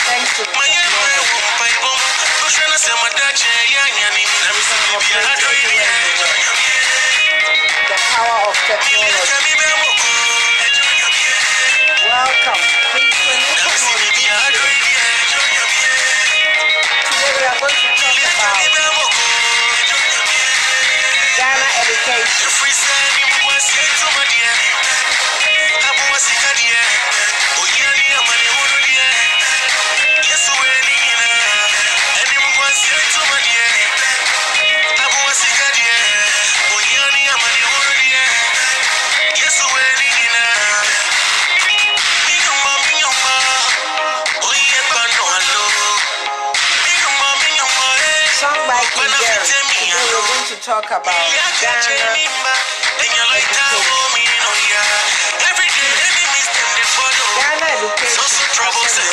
Thanks to the power of technology. Welcome. Please, when you come on today we are going to talk about Ghana education. Song by King Jerry. Today we're going to talk about Ghana education. Ghana education.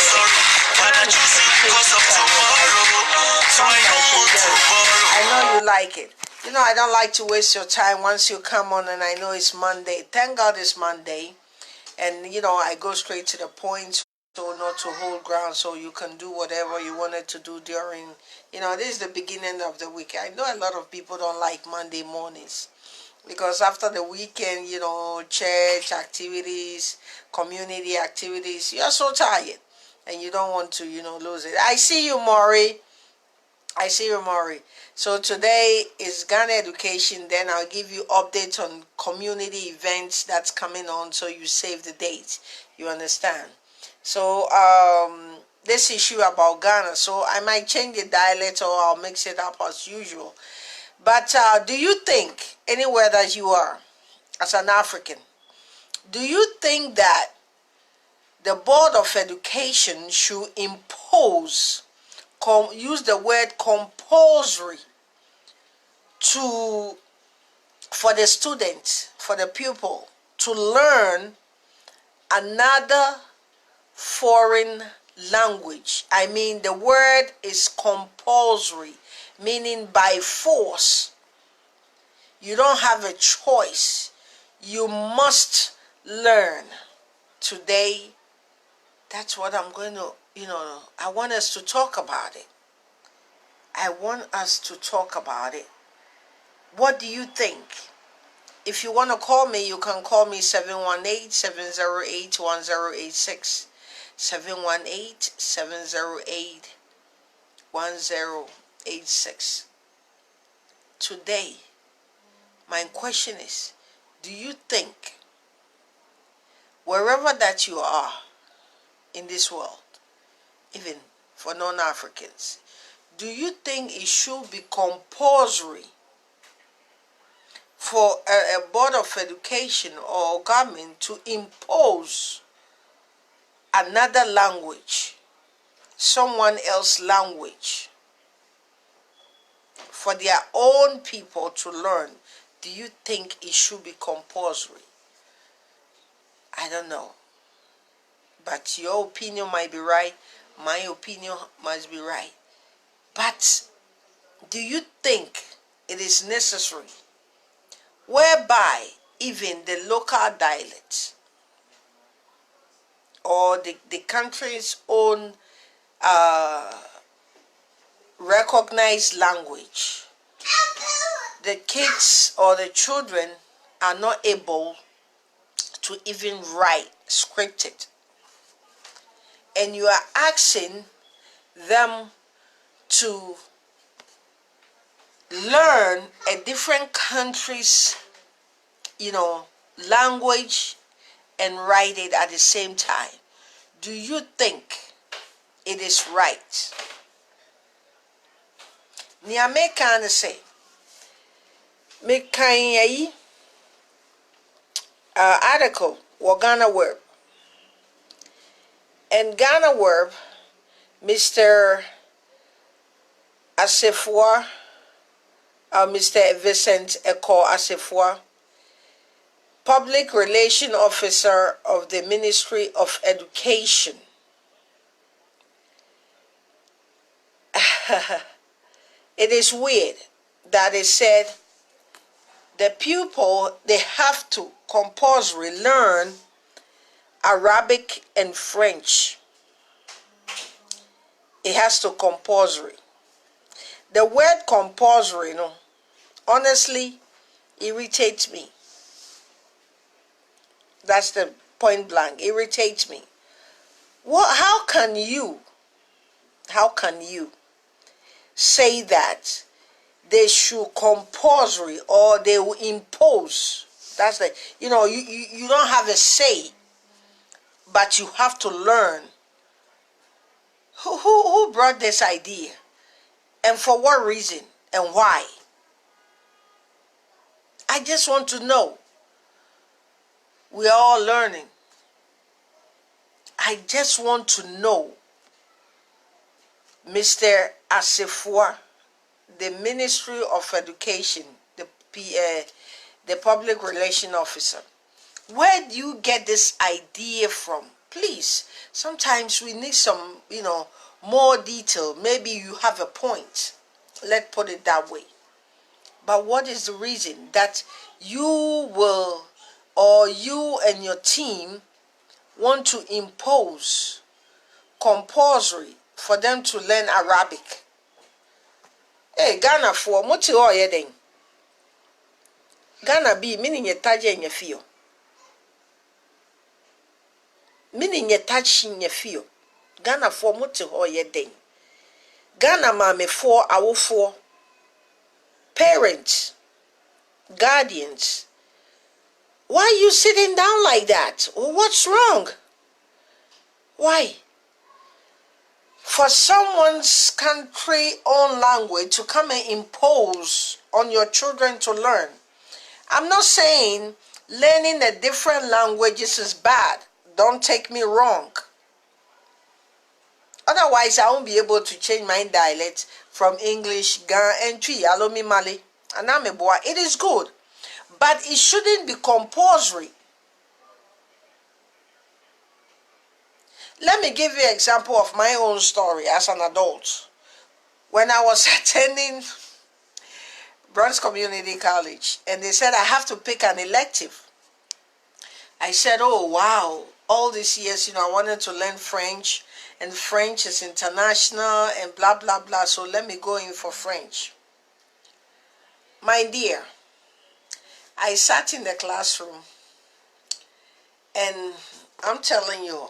I know you like it. You know, I don't like to waste your time once you come on and I know it's Monday. Thank God it's Monday. And, you know, I go straight to the point, so not to hold ground, so you can do whatever you wanted to do during, you know, this is the beginning of the week. I know a lot of people don't like Monday mornings because after the weekend, you know, church activities, community activities, you're so tired and you don't want to, you know, lose it. I see you, Maury. I see you, Maury. So today is Ghana education. Then I'll give you updates on community events that's coming on, so you save the date. You understand? So this issue about Ghana. So I might change the dialect or I'll mix it up as usual. But do you think anywhere that you are, as an African, do you think that the Board of Education should impose, use the word compulsory for the students, for the pupil to learn another foreign language? I mean, the word is compulsory, meaning by force. You don't have a choice. You must learn. Today, that's what I'm going to, you know, I want us to talk about it. I want us to talk about it. What do you think? If you want to call me, you can call me 718-708-1086. 718-708-1086. Today, my question is, do you think wherever that you are in this world, even for non-Africans, do you think it should be compulsory for a Board of Education or government to impose another language, someone else's language, for their own people to learn? Do you think it should be compulsory? I don't know. But your opinion might be right. My opinion must be right. But do you think it is necessary whereby even the local dialects or the country's own recognized language, the kids or the children are not able to even write scripted, and you are asking them to learn a different country's, you know, language and write it at the same time? Do you think it is right? Niame can say, me kan article or Ghanaweb, and Ghanaweb, Mr. Assafuoh, Mr. Vincent Akow Assafuoh, Public Relation Officer of the Ministry of Education. It is weird that it said the pupil, they have to compulsory learn Arabic and French. It has to compulsory. The word compulsory, honestly, irritates me. That's the point blank. Irritates me. How can you say that they should compulsory or they will impose? That's the, you don't have a say, but you have to learn. Who brought this idea? And for what reason? And why? I just want to know. We are all learning. I just want to know, Mr. Assafuoh, the Ministry of Education, the Public Relation Officer. Where do you get this idea from? Please, sometimes we need some, more detail. Maybe you have a point. Let's put it that way. But what is the reason that you will, or you and your team want to impose compulsory for them to learn Arabic? Hey, Ghana for muti o yeden. Ghana be meaning ye taje in your fio. Meaning ye touch in your fio. Ghana for muti o yeden. Ghana mame for our for parents, guardians. Why are you sitting down like that? What's wrong? Why? For someone's country own language to come and impose on your children to learn. I'm not saying learning a different languages is bad. Don't take me wrong. Otherwise, I won't be able to change my dialect from English, Ga and Twi, Alomi Mali, and I'm a boy. It is good, but it shouldn't be compulsory. Let me give you an example of my own story as an adult. When I was attending Bronx Community College, and they said I have to pick an elective. I said, oh wow, all these years, I wanted to learn French, and French is international and blah, blah, blah, so let me go in for French. My dear, I sat in the classroom, and I'm telling you,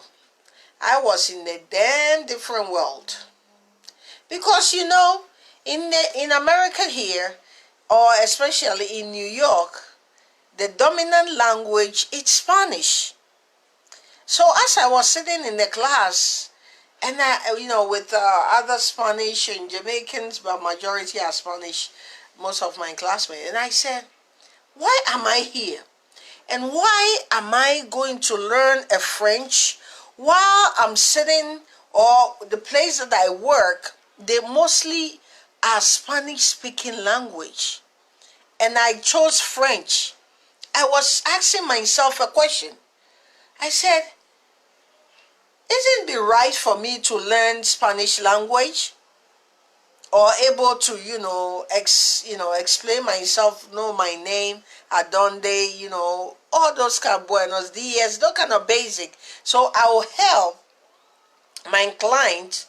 I was in a damn different world. Because, in America here, or especially in New York, the dominant language is Spanish. So as I was sitting in the class, and with other Spanish and Jamaicans, but majority are Spanish, most of my classmates, and I said, why am I here? And why am I going to learn a French while I'm sitting, or the place that I work, they mostly are Spanish-speaking language. And I chose French. I was asking myself a question. I said, isn't it right for me to learn Spanish language? Or able to, explain myself, know my name, adonde, all those kind of buenos dias, those kind of basic. So I will help my client,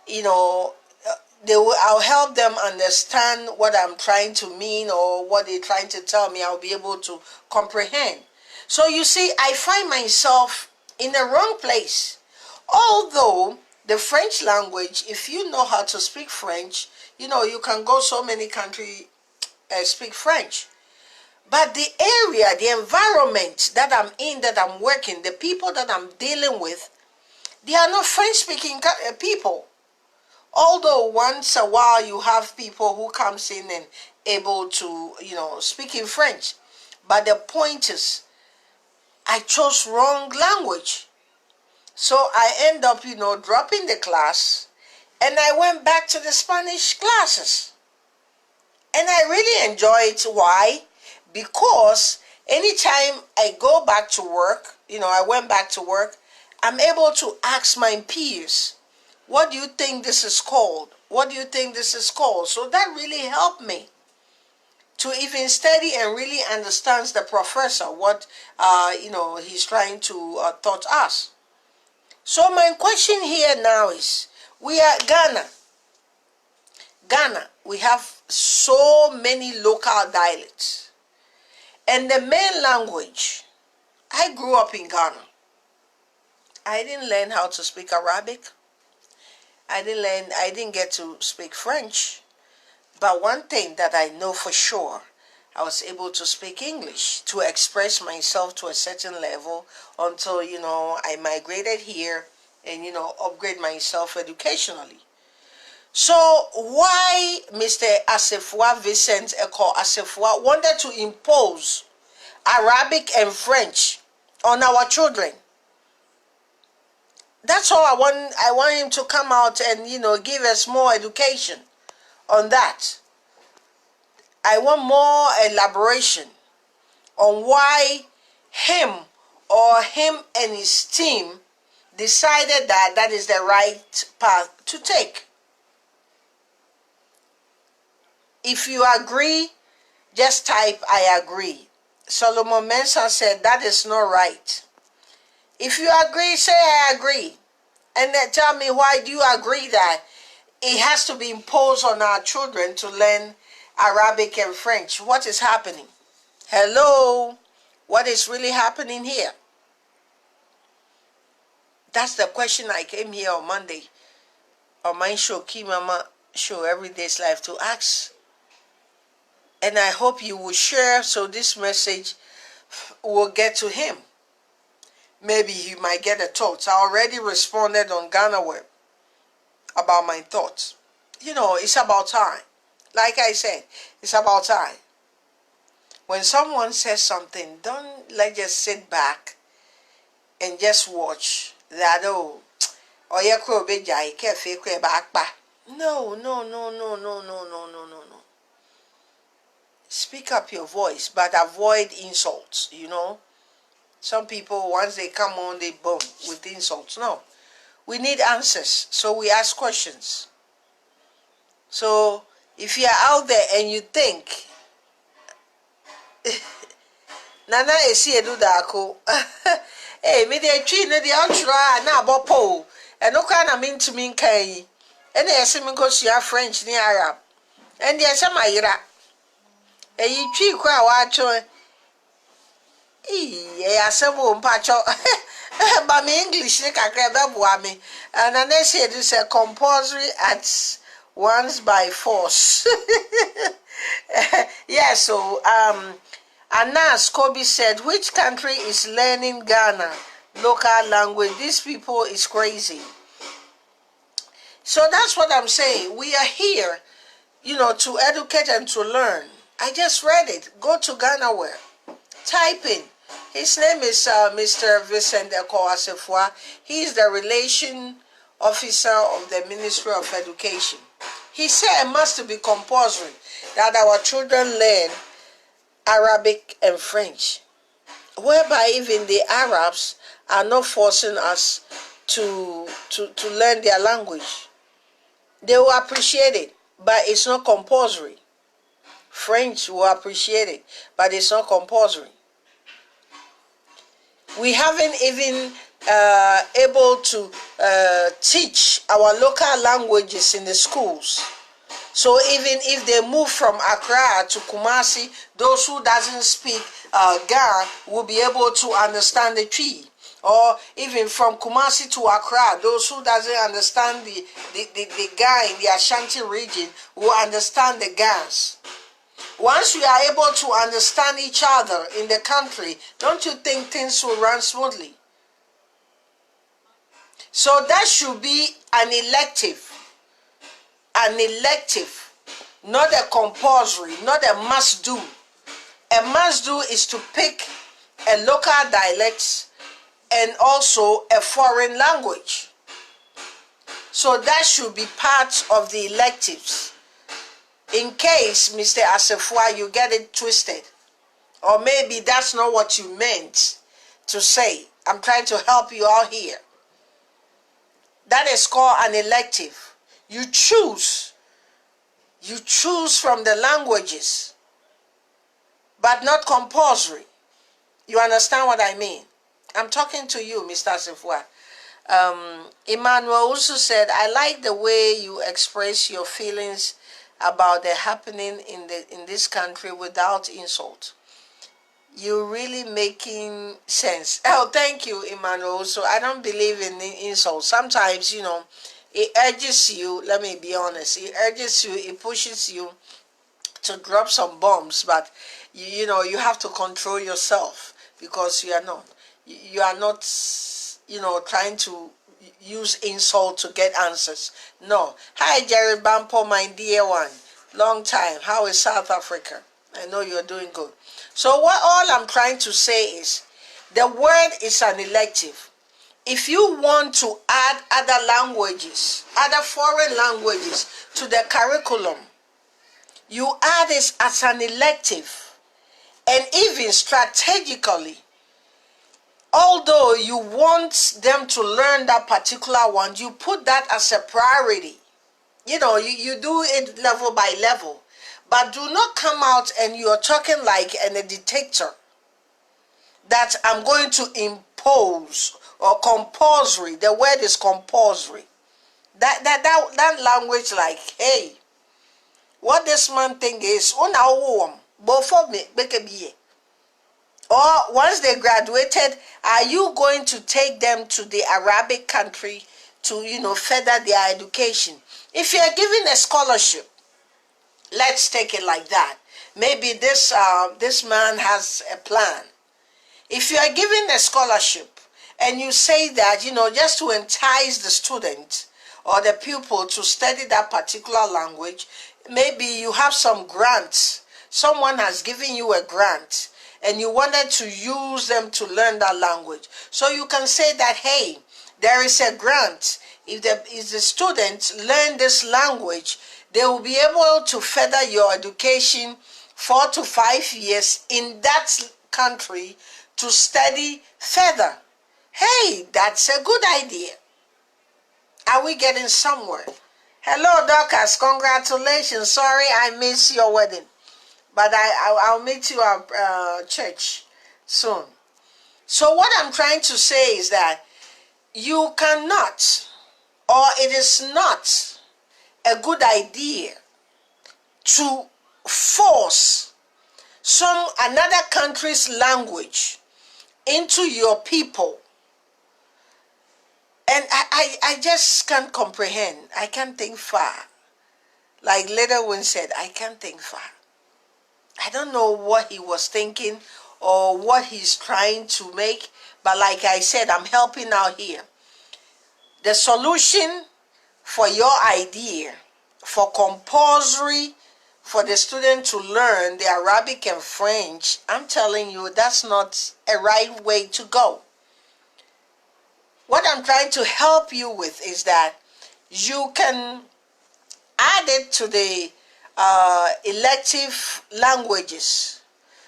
I'll help them understand what I'm trying to mean or what they're trying to tell me. I'll be able to comprehend. So you see, I find myself in the wrong place. Although the French language, if you know how to speak French, you can go so many countries speak French. But the area, the environment that I'm in, that I'm working, the people that I'm dealing with, they are not French-speaking people. Although once a while you have people who comes in and able to, speak in French. But the point is, I chose wrong language. So I end up, dropping the class, and I went back to the Spanish classes. And I really enjoy it. Why? Because anytime I go back to work, I went back to work, I'm able to ask my peers, what do you think this is called? What do you think this is called? So that really helped me. to even study and really understands the professor, what he's trying to taught us. So my question here now is, we are Ghana, we have so many local dialects. And the main language, I grew up in Ghana. I didn't learn how to speak Arabic. I didn't get to speak French. But one thing that I know for sure, I was able to speak English to express myself to a certain level until, I migrated here and, upgrade myself educationally. So why Mr. Assafuoh, Vincent Akow Assafuoh, wanted to impose Arabic and French on our children? That's all I want him to come out and, give us more education on that. I want more elaboration on why him and his team decided that that is the right path to take. If you agree, just type I agree. Solomon Mensah said that is not right. If you agree, say I agree. And then tell me, why do you agree that it has to be imposed on our children to learn Arabic and French? What is happening? Hello? What is really happening here? That's the question I came here on Monday on my show, Keymama show, Everyday's Life, to ask. And I hope you will share so this message will get to him. Maybe he might get a thought. I already responded on Ghanaweb about my thoughts. It's about time. Like I said, it's about time. When someone says something, don't just sit back and just watch that. No. Speak up your voice, but avoid insults, Some people, once they come on, they boom with insults. No. We need answers, so we ask questions. So, if you are out there and you think, Nana esi edu dako, me de twi ne de antra na abopo, and no kana mean to mean kai, and they say me go to French ni Arab, and they say my ira. You twi kwa wa cho. Asemo mpacho. But me English ne kakra be boa me. And then they say this is compulsory at once by force. Yeah, so Anas Kobe said, which country is learning Ghana local language? These people is crazy. So that's what I'm saying. We are here, to educate and to learn. I just read it. Go to Ghanaweb. Type in. His name is Mr. Vincent Akow Assafuoh. He is the relation officer of the Ministry of Education. He said it must be compulsory that our children learn Arabic and French, whereby even the Arabs are not forcing us to learn their language. They will appreciate it, but it's not compulsory. French will appreciate it, but it's not compulsory. We haven't even able to teach our local languages in the schools. So even if they move from Accra to Kumasi, those who doesn't speak Ga will be able to understand the tree. Or even from Kumasi to Accra, those who doesn't understand the Ga in the Ashanti region will understand the Gas. Once we are able to understand each other in the country, don't you think things will run smoothly? So that should be an elective, not a compulsory, not a must-do. A must-do is to pick a local dialect and also a foreign language. So that should be part of the electives. In case, Mr. Assafuoh, you get it twisted. Or maybe that's not what you meant to say. I'm trying to help you out here. That is called an elective. You choose from the languages but not compulsory. You understand what I mean? I'm talking to you, Mr. Assafuoh. Emmanuel also said, I like the way you express your feelings about the happening in this country without insult. You're really making sense. Oh, thank you, Emmanuel. So I don't believe in insults. Sometimes, it urges you, let me be honest, it urges you, it pushes you to drop some bombs, but you have to control yourself, because you are not trying to use insult to get answers. No. Hi, Jerry Bampo, my dear one. Long time. How is South Africa? I know you're doing good. So what all I'm trying to say is, the word is an elective. If you want to add other languages, other foreign languages to the curriculum, you add it as an elective. And even strategically, although you want them to learn that particular one, you put that as a priority. You do it level by level. But do not come out and you're talking like a dictator that I'm going to impose, or compulsory. The word is compulsory. That language, like, hey, what this man thing is, or once they graduated, are you going to take them to the Arabic country to further their education? If you are giving a scholarship, let's take it like that. Maybe this man has a plan. If you are giving a scholarship and you say that, just to entice the student or the pupil to study that particular language, maybe you have some grants. Someone has given you a grant and you wanted to use them to learn that language. So you can say that, hey, there is a grant. If the students learn this language, they will be able to further your education 4 to 5 years in that country to study further. Hey, that's a good idea. Are we getting somewhere? Hello, Dorcas. Congratulations. Sorry I missed your wedding, but I'll meet you at church soon. So what I'm trying to say is that you cannot, or it is not a good idea to force another country's language into your people. And I just can't comprehend. I can't think far. Like Little Win said, I can't think far. I don't know what he was thinking or what he's trying to make, but like I said, I'm helping out here. The solution for your idea, for compulsory, for the student to learn the Arabic and French, I'm telling you, that's not a right way to go. What I'm trying to help you with is that you can add it to the elective languages.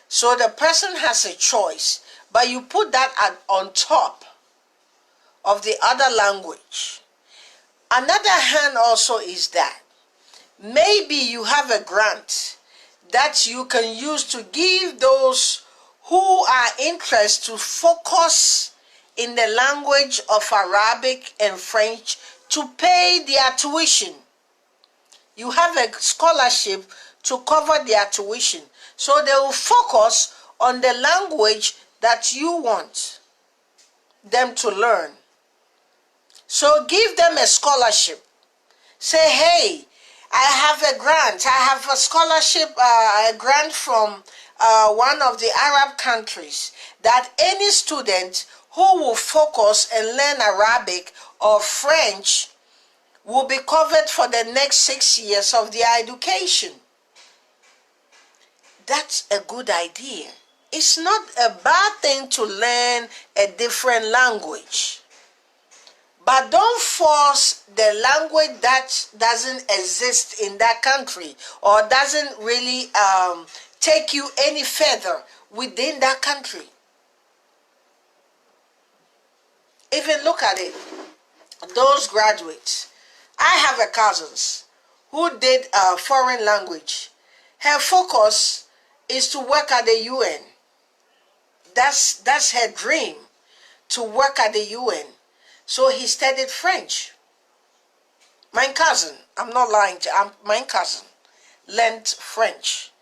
So the person has a choice, but you put that on top of the other language. Another hand also is that maybe you have a grant that you can use to give those who are interested to focus in the language of Arabic and French to pay their tuition. You have a scholarship to cover their tuition. So they will focus on the language that you want them to learn. So give them a scholarship. Say, hey, I have a grant. I have a scholarship, a grant from one of the Arab countries, that any student who will focus and learn Arabic or French will be covered for the next 6 years of their education. That's a good idea. It's not a bad thing to learn a different language. But don't force the language that doesn't exist in that country or doesn't really take you any further within that country. Even look at it. Those graduates. I have a cousin who did foreign language. Her focus is to work at the UN. That's her dream, to work at the UN. So he studied French. My cousin, I'm not lying to you, my cousin learned French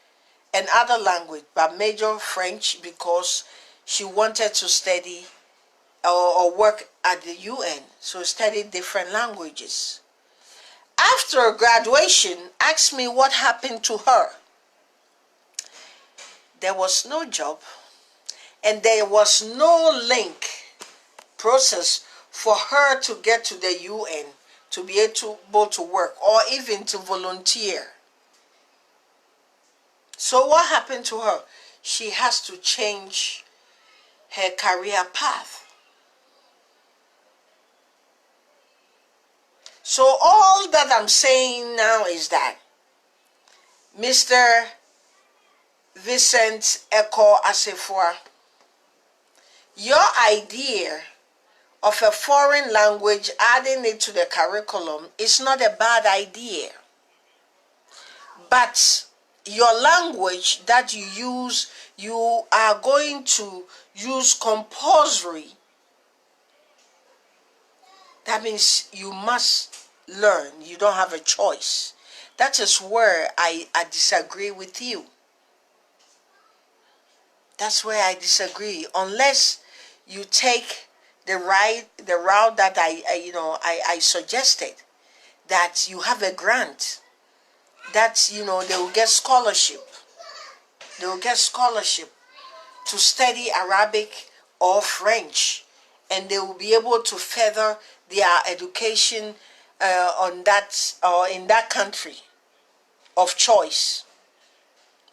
and other language, but major French because she wanted to study or work at the UN. So studied different languages. After graduation, asked me what happened to her. There was no job and there was no link process for her to get to the UN to be able to work or even to volunteer. So what happened to her? She has to change her career path. So all that I'm saying now is that Mr. Vincent Akow Assafuoh, your idea of a foreign language, adding it to the curriculum, is not a bad idea. But your language that you use, you are going to use compulsory. That means you must learn. You don't have a choice. That is where I disagree with you. That's where I disagree. Unless you take the route that I suggested, that you have a grant, that they will get scholarship. They will get scholarship to study Arabic or French, and they will be able to further their education on that or in that country of choice.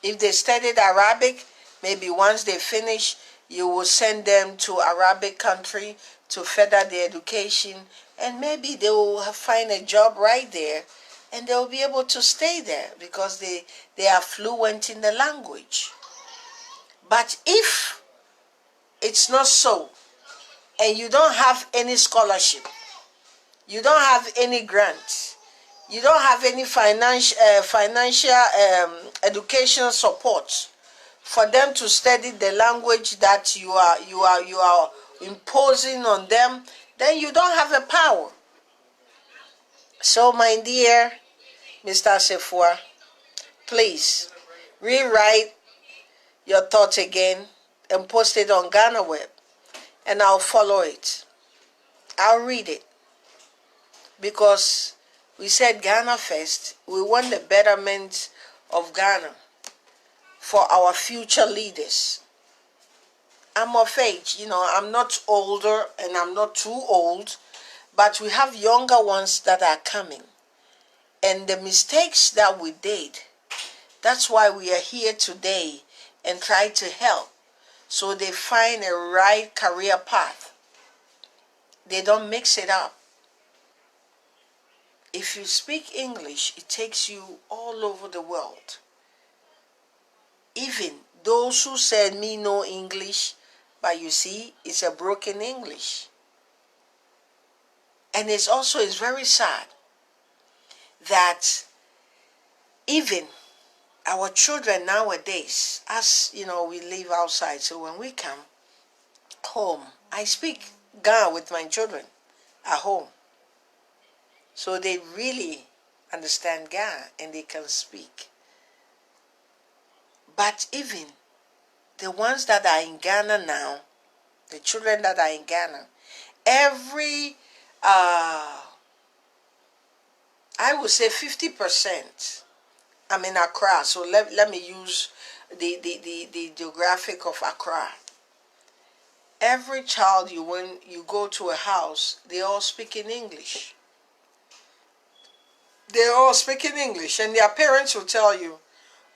If they studied Arabic, maybe once they finish, you will send them to Arabic country to further their education, and maybe they will find a job right there, and they will be able to stay there because they are fluent in the language. But if it's not so, and you don't have any scholarship, you don't have any grant, you don't have any financial educational support for them to study the language that you are imposing on them, then you don't have a power. So, my dear Mr. Assafuoh, please rewrite your thoughts again and post it on Ghanaweb, and I'll follow it. I'll read it, because we said Ghana first. We want the betterment of Ghana for our future leaders. I'm of age, I'm not older and I'm not too old, but we have younger ones that are coming. And the mistakes that we did, that's why we are here today and try to help, so they find a right career path. They don't mix it up. If you speak English, it takes you all over the world. Even those who said me know English, but you see, it's a broken English. And it's very sad that even our children nowadays, as we live outside, so when we come home, I speak Ga with my children at home. So they really understand Ga and they can speak. But even the ones that are in Ghana now, the children that are in Ghana, every, I would say 50%, I'm in Accra, so let me use the geographic of Accra. Every child when you go to a house, they all speak in English. They all speak in English, and their parents will tell you,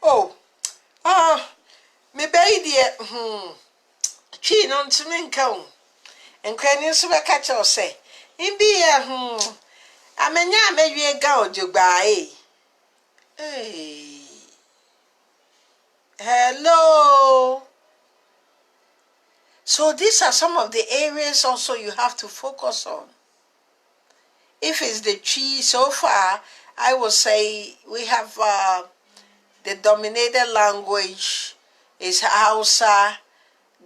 oh, me baby, she non to me count, and cranny so I catch or say, in be I mean, maybe a go to buy. Hey, hello. So these are some of the areas also you have to focus on. If it's the tree, so far, I will say we have the dominated language is Hausa,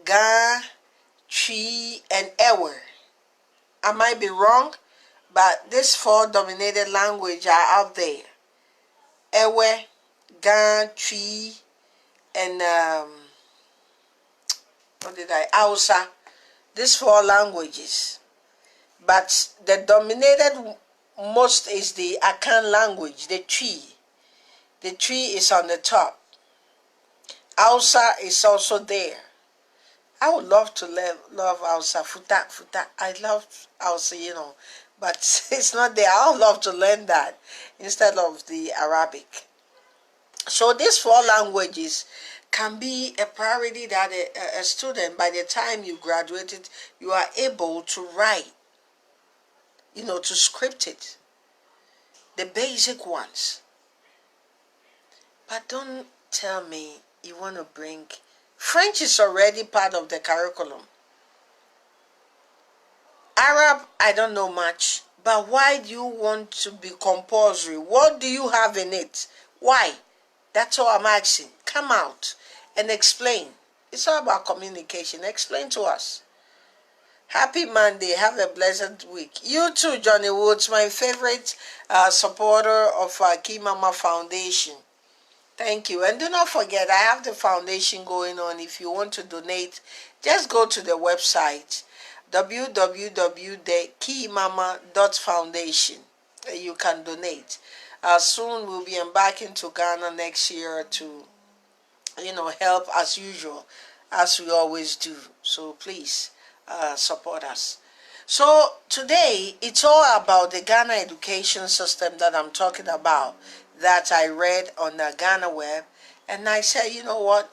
Ga, Chi, and Ewe. I might be wrong, but these 4 dominated languages are out there. Ewe, Ga, Chi, and Hausa. These 4 languages. But the dominated most is the Akan language, the Twi. The Twi is on the top. Hausa is also there. I would love to love Hausa. Futa. I love Hausa, but it's not there. I would love to learn that instead of the Arabic. So these 4 languages can be a priority that a student, by the time you graduated, you are able to write, to script it. The basic ones. But don't tell me you want to bring... French is already part of the curriculum. Arab, I don't know much. But why do you want to be compulsory? What do you have in it? Why? That's all I'm asking. Come out and explain. It's all about communication. Explain to us. Happy Monday. Have a blessed week. You too, Johnny Woods, my favorite supporter of Keymama Foundation. Thank you. And do not forget, I have the foundation going on. If you want to donate, just go to the website, www.keymama.foundation. You can donate. Soon we'll be embarking to Ghana next year to, help as usual, as we always do. So please support us. So today, it's all about the Ghana education system that I'm talking about, that I read on the Ghanaweb, and I said, you know what,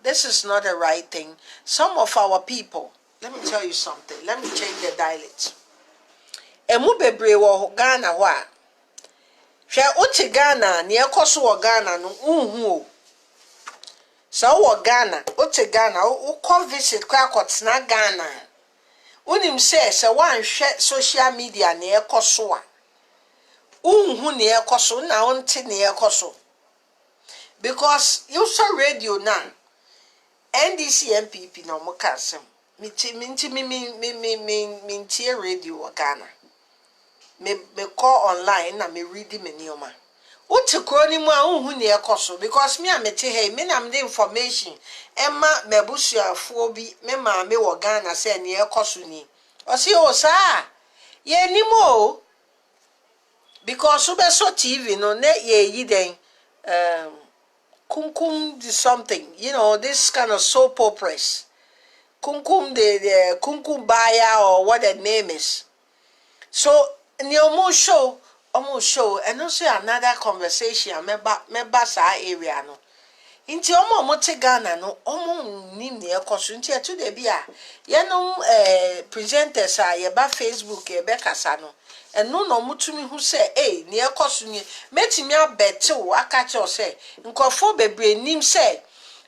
this is not the right thing. Some of our people, let me tell you something, let me change the dialect. Emu bebre wo Ghana wa. Hwe uti Ghana, ni ekoso wo Ghana no unhu o. So wo Ghana, uti Ghana, ukọ visit kwa akotena Ghana. Unim se wan hwe social media ni ekoso a. Unhu ni ekoso na onti ni ekoso. Because you saw radio now. NDC MPP no mo kasem. Minti radio wa Ghana. Me call online na me read me nioma. Uti kroni mu a unhu ni ekoso because me amete hey me na me information emma mebusuafo bi me ma me wo Ghana say ni ekoso ni. Osi o sa ye ni mo because ubeso TV no ne ye yi den kumkum something, this kind of soap operas. Kumkum the kumkum baya or what the name is. So ni almost show, and also another conversation meba sa area no. Inti omo te Ghana no omo nim ne ekoso nti etu de bia ye no presenters a ye ba Facebook ye be kasa no eno no mutumi hu se ne ekoso ni metimi abete wo akache o se nkofo bebre nim se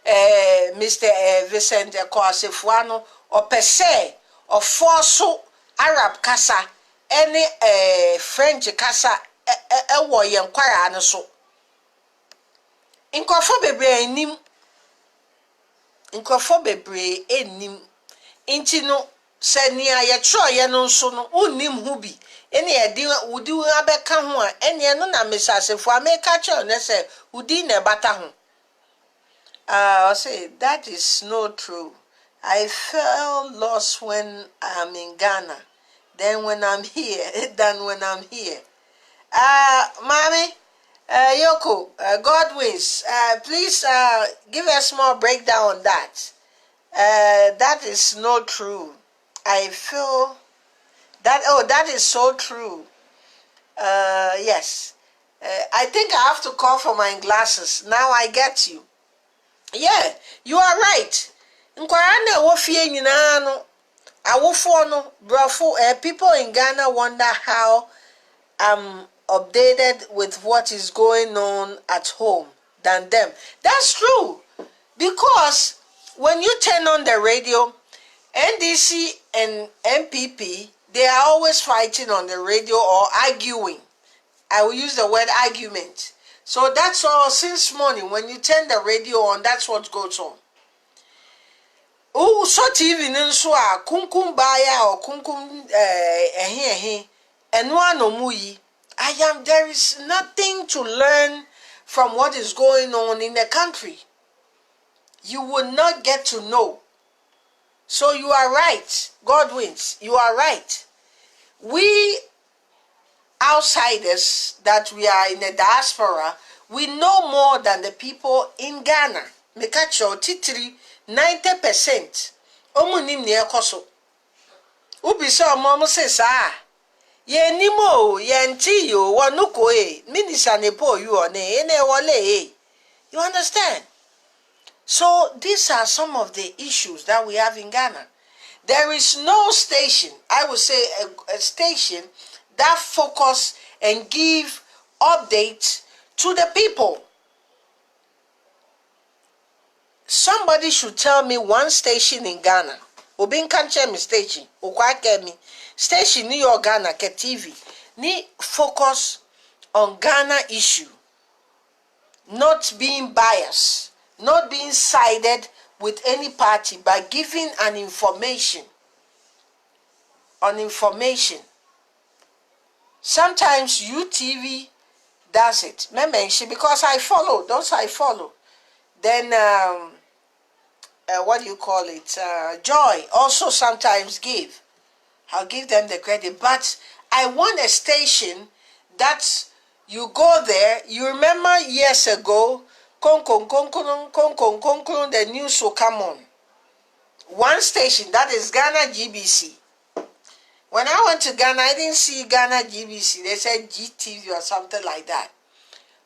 Mr. Vincent Akow Assafuoh no opese ofoso Arab kasa ene French kasa ewo ye nkwara no so. Nkofo bebre enim inti no se nia ye tro ye no so no unim hu bi ene ye di udi abeka ho a ene no na Mr. Asafuoh ameka cho ne se udi na bata ho. I say that is not true. I feel lost when I'm in Ghana than when I'm here. Mommy, Yoko, God wins. Please give a small breakdown on that. That is not true. I feel that, that is so true. Yes. I think I have to call for my glasses. Now I get you. Yeah, you are right. Nkwara wo fie nyina no awofo no brofo people in Ghana wonder how I'm updated with what is going on at home than them. That's true. Because when you turn on the radio, NDC and MPP, they are always fighting on the radio or arguing. I will use the word argument. So that's all since morning. When you turn the radio on, that's what goes on. Oh, so TV nso a kunkum baya or kunkum and one no muyi. There is nothing to learn from what is going on in the country. You will not get to know. So you are right. God wins. You are right. We outsiders that we are in the diaspora, we know more than the people in Ghana. Mekacho titri 90%. Omunim ne ekoso. Ubi so mom say sa. Ye nimo ye nti yo wanuko minisa ne po you one ene wale. You understand? So these are some of the issues that we have in Ghana. There is no station, I would say a station that focus and give updates to the people. Somebody should tell me one station in Ghana. Obin can't me station. Me station New York Ghana ke TV. Ni focus on Ghana issue. Not being biased. Not being sided with any party by giving an information. On information. Sometimes UTV does it. Because I follow. Those I follow. Then what do you call it? Joy also sometimes give. I'll give them the credit. But I want a station that you go there. You remember years ago, the news will come on. One station, that is Ghana GBC. When I went to Ghana, I didn't see Ghana GBC. They said GTV or something like that.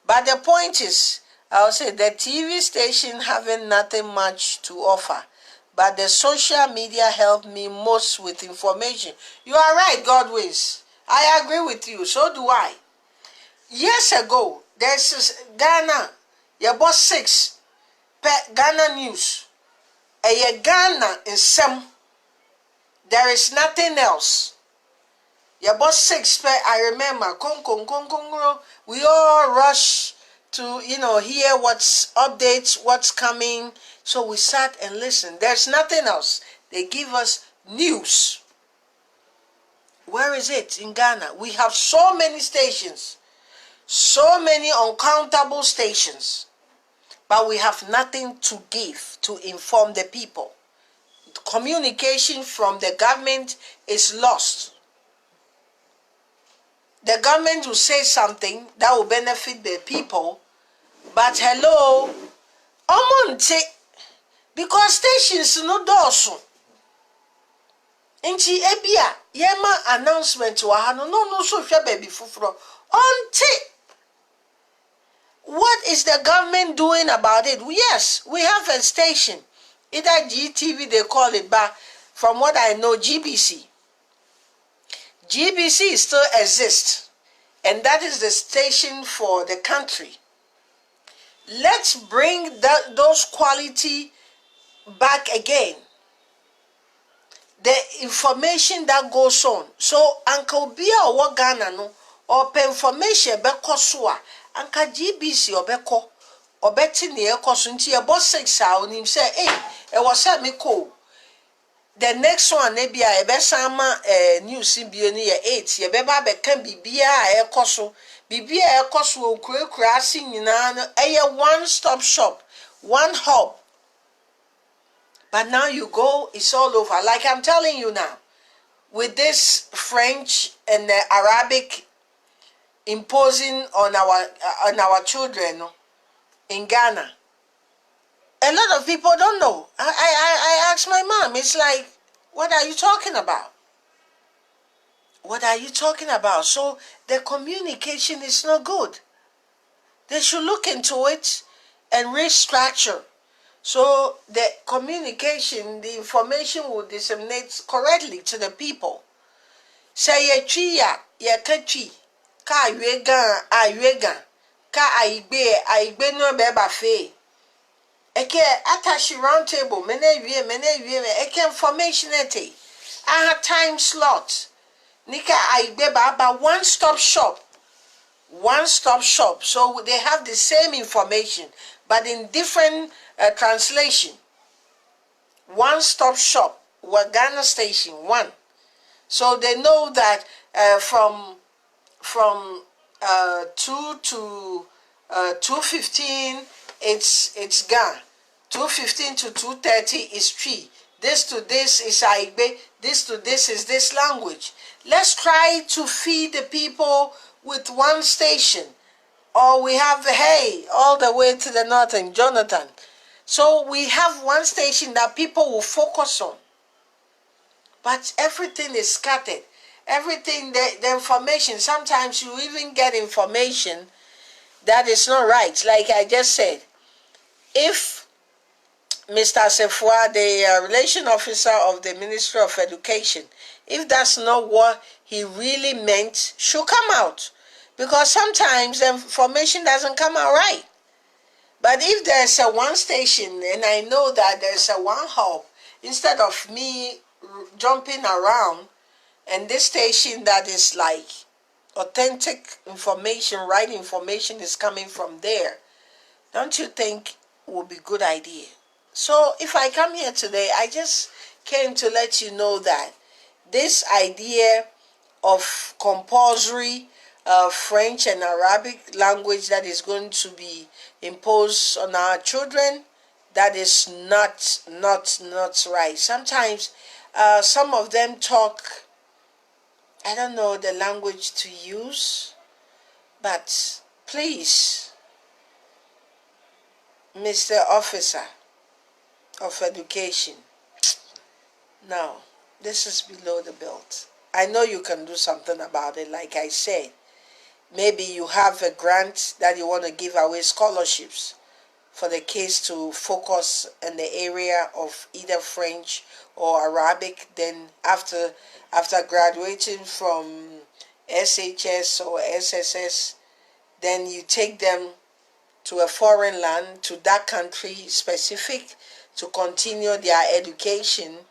But the point is, I'll say the TV station having nothing much to offer. But the social media helped me most with information. You are right, God wins. I agree with you. So do I. Years ago, there's Ghana. You bought 6 Ghana news. A Ghana in some. There is nothing else. You bought 6 I remember. We all rush to hear what's updates, what's coming. So we sat and listened. There's nothing else. They give us news. Where is it in Ghana? We have so many stations, so many uncountable stations, but we have nothing to give to inform the people. Communication from the government is lost. The government will say something that will benefit the people, but hello, omonte, because stations no dosu. Inchi ebia yema announcement wa no so hwe baby fufuro. Onte, what is the government doing about it? Yes, we have a station, either GTV they call it, but from what I know, GBC still exists, and that is the station for the country. Let's bring those quality back again. The information that goes on. So Uncle Bia or Ghana no or information be kosua anka GBC or beko or betting the ekosunti a boss 6 hours him say hey it was me ko. The next one maybe a besama news in bioni 8 ye beba be can bibia ekoso bibia ekoso okura sing nyina a one-stop shop, one hub. But now you go, it's all over. Like I'm telling you now, with this French and Arabic imposing on our children in Ghana, a lot of people don't know. I asked my mom, it's like, what are you talking about? What are you talking about? So the communication is not good. They should look into it and restructure. So the communication, the information will disseminate correctly to the people. Say ye chia, ye kachi, ka ayega, ka aigbe no beba fe. Eke attache round table, mene eke information ete. I have time slot. Nika aigbe baba one-stop shop. One-stop shop. So they have the same information, but in different translation. one-stop shop. We're Ghana Station 1. So they know that from 2 to 2:15 it's Ghana. 2:15 to 2:30 is Tree. This to this is Aigbe. This to this is this language. Let's try to feed the people with one station. Or we have all the way to the north in Jonathan. So we have one station that people will focus on. But everything is scattered. Everything, the information, sometimes you even get information that is not right. Like I just said, if Mr. Assafuoh, the relation officer of the Ministry of Education, if that's not what he really meant, should come out. Because sometimes the information doesn't come out right. But if there's a one station and I know that there's a one hub, instead of me jumping around, and this station that is like authentic information, right information is coming from there, don't you think it would be a good idea? So if I come here today, I just came to let you know that this idea of compulsory French and Arabic language that is going to be imposed on our children, that is not right. Sometimes some of them talk, I don't know the language to use, but please, Mr. Officer of Education, no, this is below the belt. I know you can do something about it. Like I said, maybe you have a grant that you want to give away scholarships for the kids to focus in the area of either French or Arabic. Then after graduating from SHS or SSS, then you take them to a foreign land, to that country specific, to continue their education.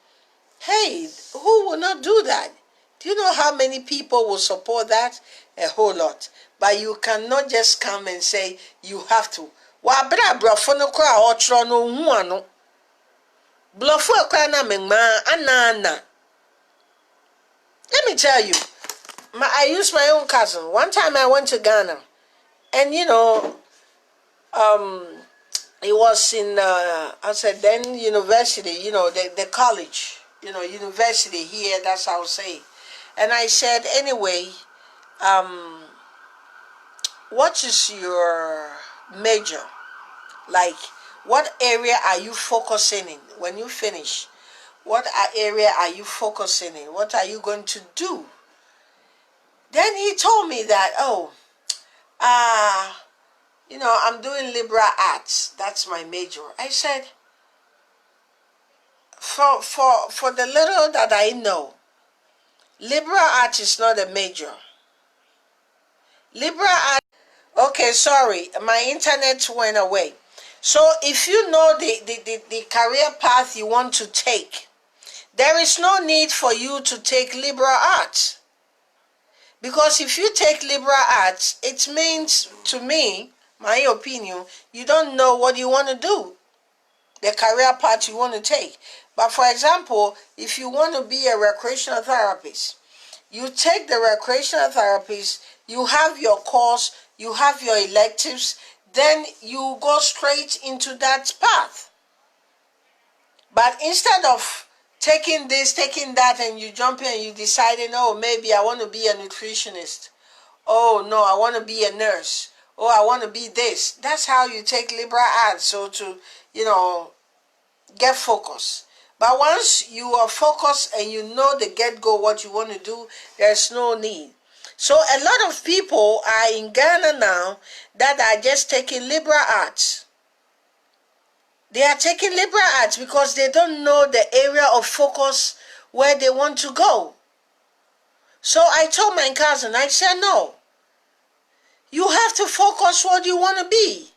Hey, who will not do that? Do you know how many people will support that? A whole lot. But you cannot just come and say you have to. Wa bra brofo no kwa otro no hu ano. Blofo kwa na menma anana. Let me tell you, I used my own cousin. One time I went to Ghana, and it was in I said then university, the college, university here. That's how I say. And I said, anyway, what is your major? Like, what area are you focusing in when you finish? What area are you focusing in? What are you going to do? Then he told me that, I'm doing liberal arts. That's my major. I said, for the little that I know, liberal arts is not a major. Liberal arts. Okay, sorry, my internet went away. So if you know the career path you want to take, there is no need for you to take liberal arts. Because if you take liberal arts, it means, to me, my opinion, you don't know what you want to do, the career path you want to take. But for example, if you want to be a recreational therapist, you take the recreational therapist, you have your course, you have your electives, then you go straight into that path. But instead of taking this, taking that, and you jump in and you deciding, maybe I want to be a nutritionist. Oh, no, I want to be a nurse. Oh, I want to be this. That's how you take liberal arts, so to, get focused. But once you are focused and you know the get-go what you want to do, there's no need. So a lot of people are in Ghana now that are just taking liberal arts. They are taking liberal arts because they don't know the area of focus where they want to go. So I told my cousin, I said, no. You have to focus what you want to be.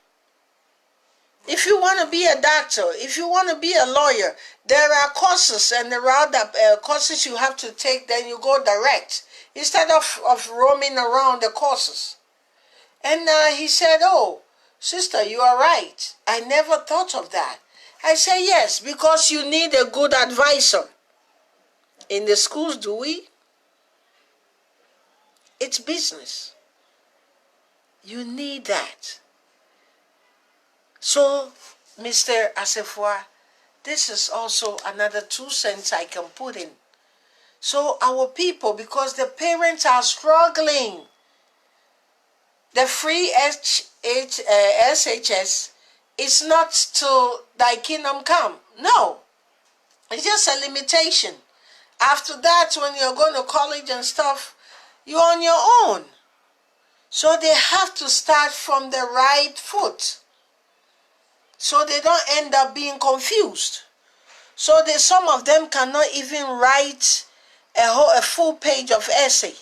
If you want to be a doctor, if you want to be a lawyer, there are courses, and there are other courses you have to take, then you go direct, instead of roaming around the courses. And he said, oh, sister, you are right. I never thought of that. I say yes, because you need a good advisor. In the schools, do we? It's business. You need that. So, Mr. Assafuoh, this is also another 2 cents I can put in. So our people, because the parents are struggling, the free SHS is not to thy kingdom come. No, it's just a limitation. After that, when you're going to college and stuff, you're on your own. So they have to start from the right foot, so they don't end up being confused. So some of them cannot even write a full page of essay.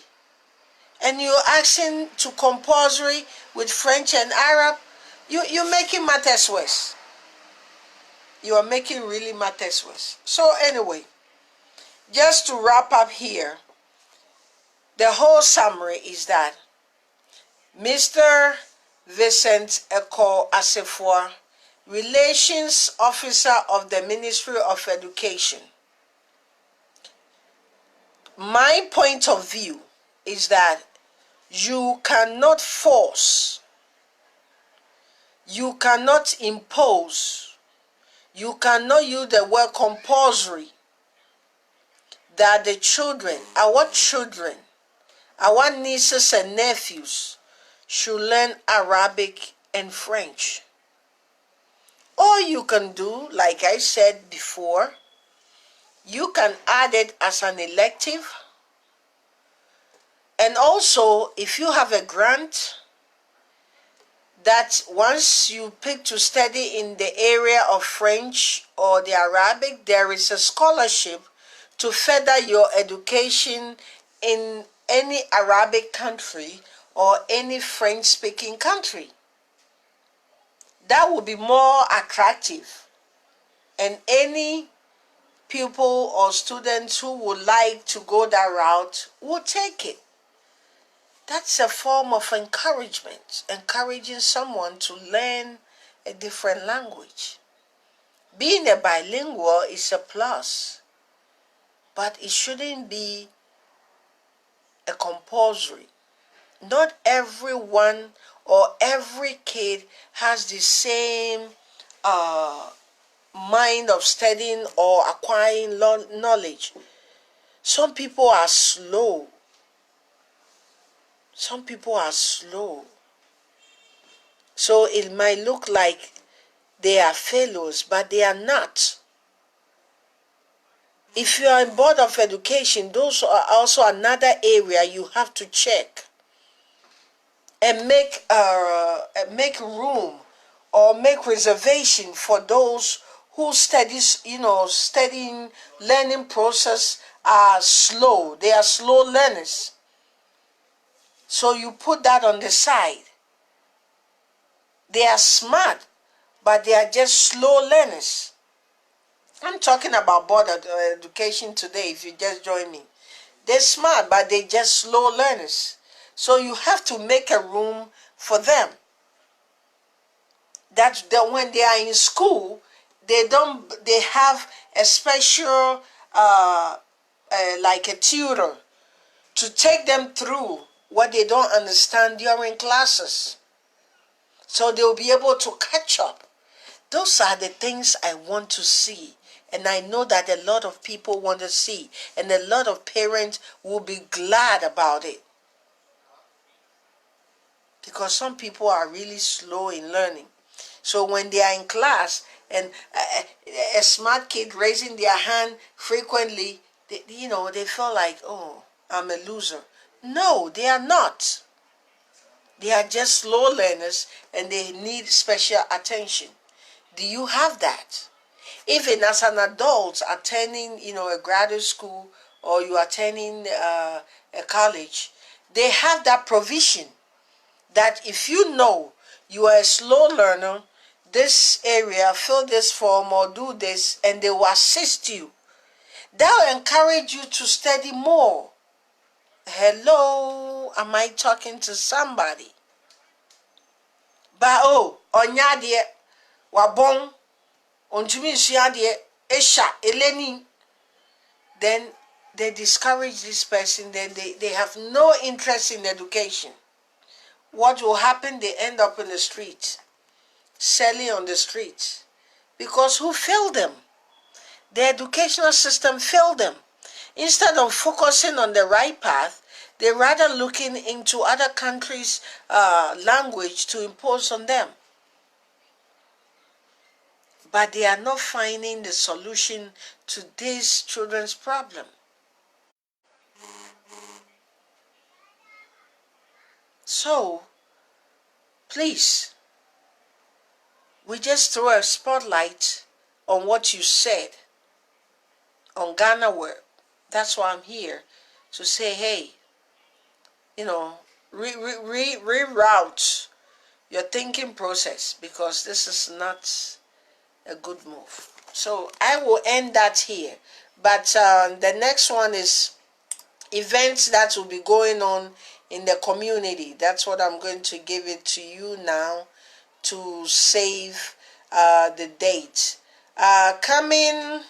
And you're asking to compulsory with French and Arab, you're making matters worse. You are making really matters worse. So anyway, just to wrap up here, the whole summary is that Mr. Vincent Akow Assafuoh, Relations Officer of the Ministry of Education, my point of view is that you cannot force, you cannot impose, you cannot use the word compulsory that the children, our nieces and nephews should learn Arabic and French. Or you can do, like I said before, you can add it as an elective. And also, if you have a grant that once you pick to study in the area of French or the Arabic, there is a scholarship to further your education in any Arabic country or any French-speaking country. That would be more attractive. And any pupil or students who would like to go that route will take it. That's a form of encouragement, encouraging someone to learn a different language. Being a bilingual is a plus, but it shouldn't be a compulsory. Not everyone or every kid has the same mind of studying or acquiring knowledge. Some people are slow. Some people are slow. So it might look like they are failures, but they are not. If you are in Board of Education, those are also another area you have to check and make room or make reservation for those who studying learning process are slow. They are slow learners. So you put that on the side. They are smart, but they are just slow learners. I'm talking about Board of Education today, if you just join me. They're smart, but they're just slow learners. So you have to make a room for them. That when they are in school, they have a special like a tutor to take them through what they don't understand during classes, so they'll be able to catch up. Those are the things I want to see, and I know that a lot of people want to see, and a lot of parents will be glad about it, because some people are really slow in learning. So when they are in class and a smart kid raising their hand frequently, they feel like, oh, I'm a loser. No, they are not. They are just slow learners and they need special attention. Do you have that? Even as an adult attending, a graduate school, or you attending a college, they have that provision that if you know you are a slow learner, this area, fill this form or do this, and they will assist you. That will encourage you to study more. Hello, am I talking to somebody? But onyadie wabon ontumi nsua de esha eleni, then they discourage this person, then they have no interest in education. What will happen? They end up in the street, selling on the street. Because who failed them? The educational system failed them. Instead of focusing on the right path, they rather looking into other countries' language to impose on them. But they are not finding the solution to these children's problem. So, please, we just throw a spotlight on what you said on Ghanaweb. That's why I'm here, to say, hey, reroute your thinking process, because this is not a good move. So I will end that here. But the next one is events that will be going on in the community. That's what I'm going to give it to you now to save the date. Coming.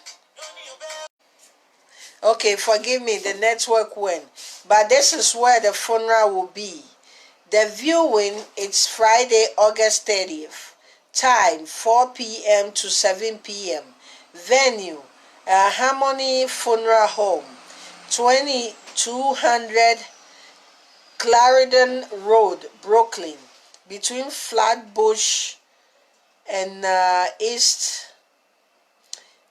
Okay, forgive me, the network went. But this is where the funeral will be. The viewing, it's Friday, August 30th. Time, 4 p.m. to 7 p.m. Venue, Harmony Funeral Home, 2200 Clarendon Road, Brooklyn, between Flatbush and East.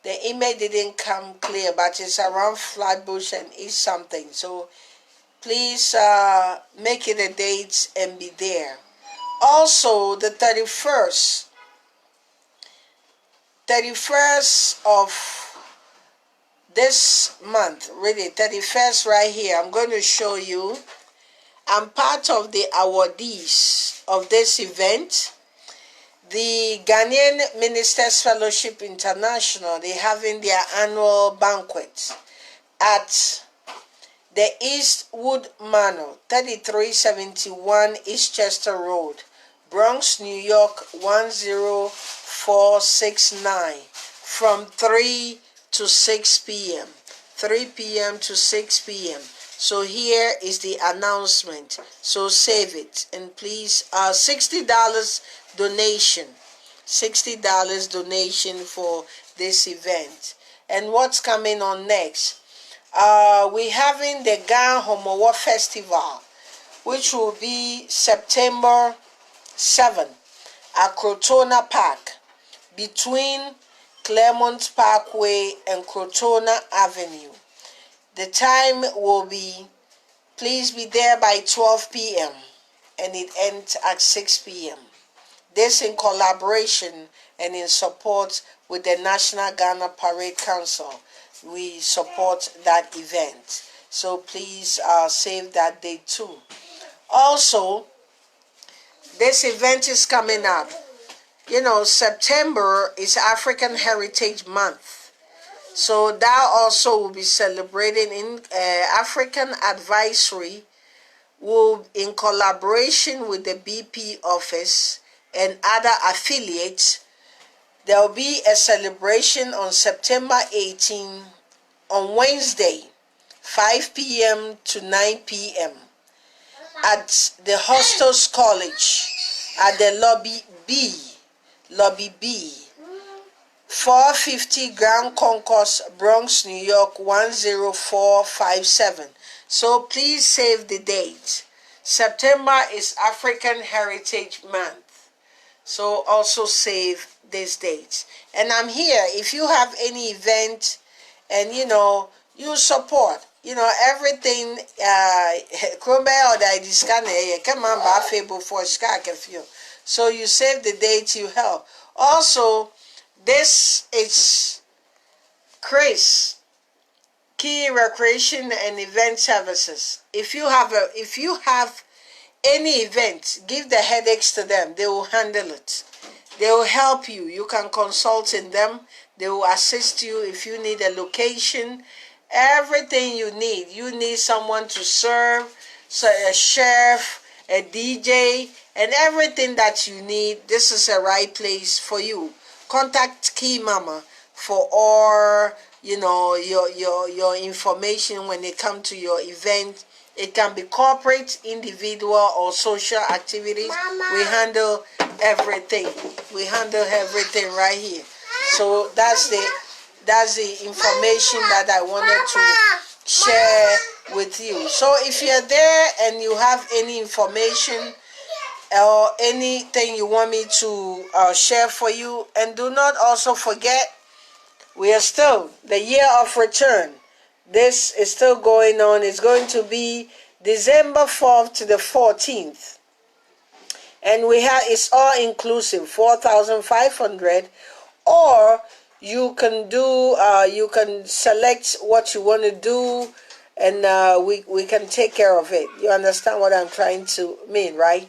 The image didn't come clear, but it's around Flatbush and East something. So please make it a date and be there. Also, the 31st of this month, really 31st right here, I'm going to show you. I'm part of the awardees of this event. The Ghanaian Ministers Fellowship International, they're having their annual banquet at the Eastwood Manor, 3371 Eastchester Road, Bronx, New York, 10469, from 3 to 6 p.m. 3 p.m. to 6 p.m. So here is the announcement. So save it. And please, $60 donation. $60 donation for this event. And what's coming on next? We're having the Ghanaweb Festival, which will be September 7 at Crotona Park, between Claremont Parkway and Crotona Avenue. The time will be, please be there by 12 p.m. and it ends at 6 p.m. This in collaboration and in support with the National Ghana Parade Council. We support that event. So please save that date too. Also, this event is coming up. September is African Heritage Month. So that also will be celebrating in African Advisory, will in collaboration with the BP office and other affiliates. There will be a celebration on September 18 on Wednesday, 5 p.m. to 9 p.m. at the Hostels College at the Lobby B, 450 Grand Concourse, Bronx, New York, 10457. So please save the date. September is African Heritage Month. So also save this date. And I'm here. If you have any event and you support, everything, so you save the date, you help. Also, this is Chris, Key Recreation and Event Services. If you have any event, give the headaches to them. They will handle it. They will help you. You can consult in them. They will assist you if you need a location. Everything you need. You need someone to serve, so a chef, a DJ, and everything that you need. This is the right place for you. contact Keymama for all your information when it comes to your event. It can be corporate, individual, or social activities. Mama. We handle everything. We handle everything right here. So that's the information that I wanted to share with you. So if you're there and you have any information or anything you want me to share for you, and do not also forget, we are still the year of return. This is still going on. It's going to be December 4th to the 14th. And we have, it's all inclusive, 4,500. Or you can do, you can select what you want to do, and we can take care of it. You understand what I'm trying to mean, right?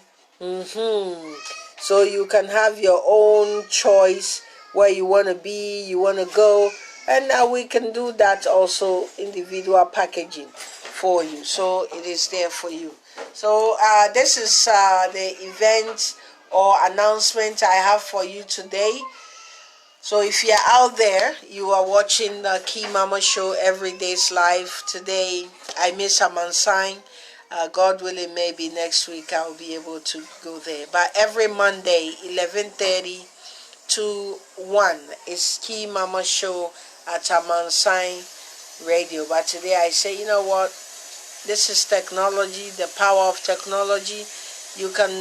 So you can have your own choice where you want to be, you want to go, and now we can do that also, individual packaging for you. So it is there for you. So this is the event or announcement I have for you today. So if you're out there, you are watching the Keymama show every day's live. Today I miss Amansine. God willing, maybe next week I'll be able to go there. But every Monday, 11:30 to 1 is Keymama show at Amansine Radio. But today I say, you know what? This is technology, the power of technology. You can,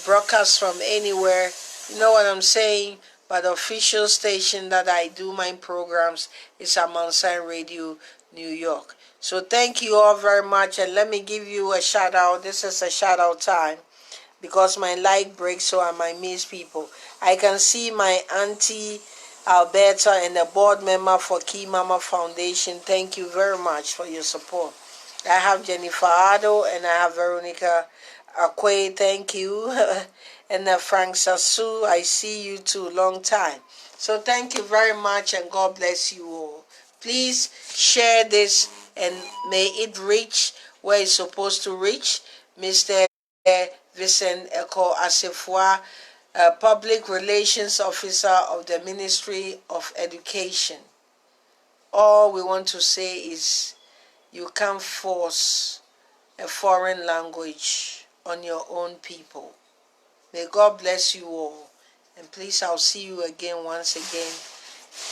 broadcast from anywhere. You know what I'm saying? But the official station that I do my programs is Amansine Radio, New York. So thank you all very much, and let me give you a shout out. This is a shout out time because my light breaks, so I might miss people. I can see my auntie Alberta and the board member for Keymama Foundation. Thank you very much for your support. I have Jennifer Ado and I have Veronica Akow. Thank you. And Frank Sasu, I see you too. Long time. So thank you very much, and God bless you all. Please share this and may it reach where it's supposed to reach. Mr. Vincent Akow Assafuoh, Public Relations Officer of the Ministry of Education. All we want to say is you can't force a foreign language on your own people. May God bless you all. And please, I'll see you again once again.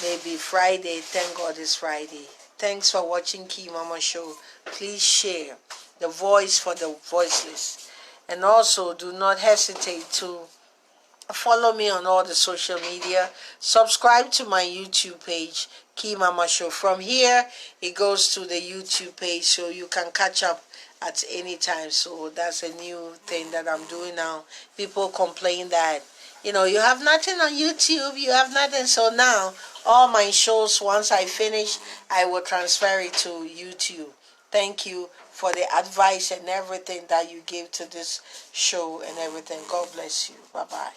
Maybe Friday. Thank God it's Friday. Thanks for watching Keymama Show. Please share the voice for the voiceless. And also, do not hesitate to follow me on all the social media. Subscribe to my YouTube page, Keymama Show. From here, it goes to the YouTube page, so you can catch up at any time. So that's a new thing that I'm doing now. People complain that, you have nothing on YouTube, you have nothing. So now, all my shows, once I finish, I will transfer it to YouTube. Thank you for the advice and everything that you give to this show and everything. God bless you. Bye-bye.